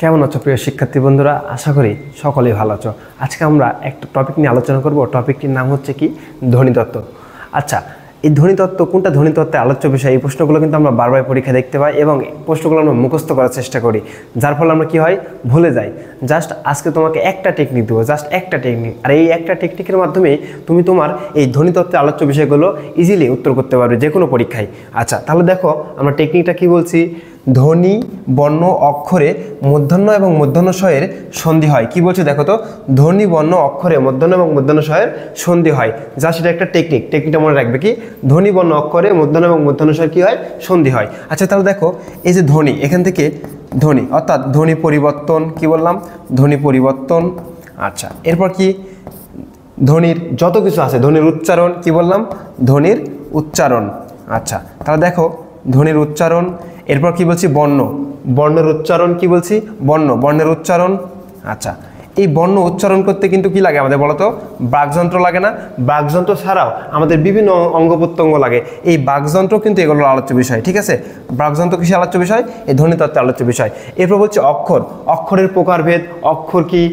কেমন আছো প্রিয় শিক্ষার্থী বন্ধুরা? আশা করি সকলেই ভালো আছো। আজকে আমরা একটা টপিক নিয়ে আলোচনা করব। টপিকটির নাম হচ্ছে কি? ধ্বনিতত্ত্ব। আচ্ছা, এই ধ্বনিতত্ত্ব কোনটা? ধ্বনিতত্ত্বের আলোচ্য বিষয়। এই প্রশ্নগুলো কিন্তু আমরা বারবার পরীক্ষা দেখতে পাই এবং প্রশ্নগুলো আমরা মুখস্থ করার চেষ্টা করি, যার ফলে আমরা কি হয়, ভুলে যাই। জাস্ট আজকে তোমাকে একটা টেকনিক দেবো, জাস্ট একটা টেকনিক, আর এই একটা টেকনিকের মাধ্যমে তুমি তোমার এই ধ্বনিতত্ত্বের আলোচ্য বিষয়গুলো ইজিলি উত্তর করতে পারবে যে কোনো পরীক্ষায়। আচ্ছা, তাহলে দেখো আমরা টেকনিকটা কি বলছি। ধ্বনি বর্ণ অক্ষরে মূর্ধন্য এবং মূর্ধন্য ষ-এর সন্ধি হয়। কি বলছে দেখো তো, ধ্বনি বর্ণ অক্ষরে মূর্ধন্য এবং মূর্ধন্য ষ-এর সন্ধি হয়। যা সেটা একটা টেকনিকটা মনে রাখবে কি, ধ্বনি বর্ণ অক্ষরে মূর্ধন্য এবং মূর্ধন্য ষ-এর কি হয়, সন্ধি হয়। আচ্ছা, তাহলে দেখো এই যে ধ্বনি, এখান থেকে ধ্বনি অর্থাৎ ধ্বনি পরিবর্তন, কি বললাম, ধ্বনি পরিবর্তন। আচ্ছা, এরপর কি, ধ্বনির যত কিছু আছে, ধ্বনির উচ্চারণ, কি বললাম, ধ্বনির উচ্চারণ। আচ্ছা, তাহলে দেখো ধ্বনির উচ্চারণ। এরপর কি বলছি, বর্ণের উচ্চারণ, কি বলছি, বর্ণের উচ্চারণ। আচ্ছা, এই বর্ণ উচ্চারণ করতে কিন্তু কি লাগে আমাদের বলতো, বাকযন্ত্র লাগে না? বাকযন্ত্র ছাড়াও আমাদের বিভিন্ন অঙ্গ প্রত্যঙ্গ লাগে। এই বাকযন্ত্র কিন্তু এগুলোর আলোচ্য বিষয়, ঠিক আছে। বাকযন্ত্র কিসের আলোচ্য বিষয়? এই ধ্বনিতত্ত্বের আলোচ্য বিষয়। এরপর বলছে অক্ষরের প্রকারভেদ, অক্ষর কি,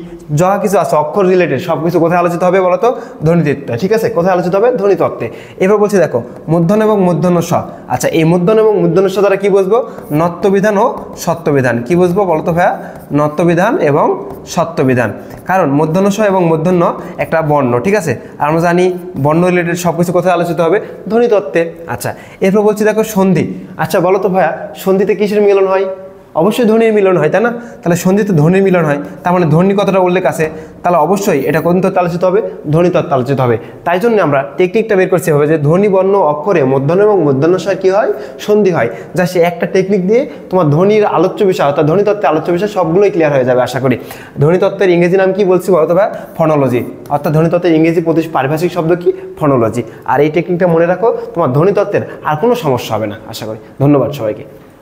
যা কিছু আছে অক্ষর রিলেটেড সব কিছু কোথায় আলোচিত হবে বলতো, ধ্বনিতত্ত্বে, ঠিক আছে। কোথায় আলোচিত হবে? ধ্বনিতত্ত্বে। এবার বলছি দেখো মূর্ধন্য এবং মূর্ধন্য ষ। আচ্ছা, এই মূর্ধন্য এবং মূর্ধন্য ষ দ্বারা কি বুঝবো? নত্যবিধান ও সত্যবিধান। কি বুঝবো বলতো ভাইয়া? নত্যবিধান এবং সত্যবিধান। কারণ মূর্ধন্য ষ এবং মূর্ধন্য একটা বর্ণ, ঠিক আছে। আর আমরা জানি বর্ণ রিলেটেড সব কিছু কোথায় আলোচিত হবে? ধ্বনিতত্ত্বে। আচ্ছা, এরপর বলছি দেখো সন্ধি। আচ্ছা বলো তো ভাইয়া, সন্ধিতে কিসের মিলন হয়? অবশ্যই ধ্বনির মিলন হয়, তাই না? তাহলে সন্ধিতে ধ্বনির মিলন হয়, তার মানে ধ্বনি কতটা উল্লেখ আছে, তাহলে অবশ্যই এটা কোন তত্ত্বে আলোচিত হবে? ধ্বনিতত্ত্বে আলোচিত হবে। তাই জন্য আমরা টেকনিকটা বের করতে হবে যে ধ্বনি বর্ণ অক্ষরে মূর্ধন্য এবং মূর্ধন্য ষ কি হয়, সন্ধি হয়। যা সে একটা টেকনিক দিয়ে তোমার ধ্বনির আলোচ্য বিষয় অর্থাৎ ধ্বনিতত্ত্বের আলোচ্য বিষয় সবগুলোই ক্লিয়ার হয়ে যাবে আশা করি। ধ্বনিতত্ত্বের ইংরেজি নাম কি বলছি বলতো ভাই? ফনোলজি। অর্থাৎ ধ্বনিতত্ত্বের ইংরেজি পারিভাষিক শব্দ কি? ফনোলজি। আর এই টেকনিকটা মনে রাখো, তোমার ধ্বনিতত্ত্বের আর কোনো সমস্যা হবে না আশা করি। ধন্যবাদ সবাইকে।